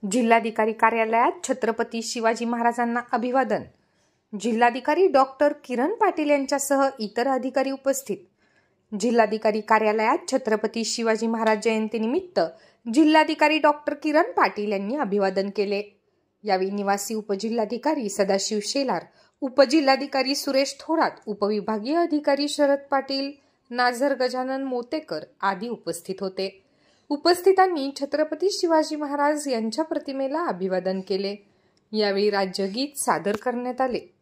जिल्हाधिकारी कार्यालयात छत्रपती शिवाजी महाराजांना अभिवादन। जिल्हाधिकारी डॉक्टर किरण पाटील यांच्यासह इतर अधिकारी उपस्थित। जिल्हाधिकारी कार्यालयात छत्रपती शिवाजी महाराज जयंतीनिमित्त जिल्हाधिकारी डॉक्टर किरण पाटील यांनी अभिवादन केले। यावेळी निवासी उपजिल्हाधिकारी सदाशिव शेलार, उपजिल्हाधिकारी सुरेश थोरात, उपविभागीय अधिकारी शरद पाटील, नाझर गजानन मोतेकर आदी उपस्थित होते। उपस्थितांनी छत्रपती शिवाजी महाराज यांच्या प्रतिमेला अभिवादन केले। यावेळी राज्यगीत सादर करण्यात आले।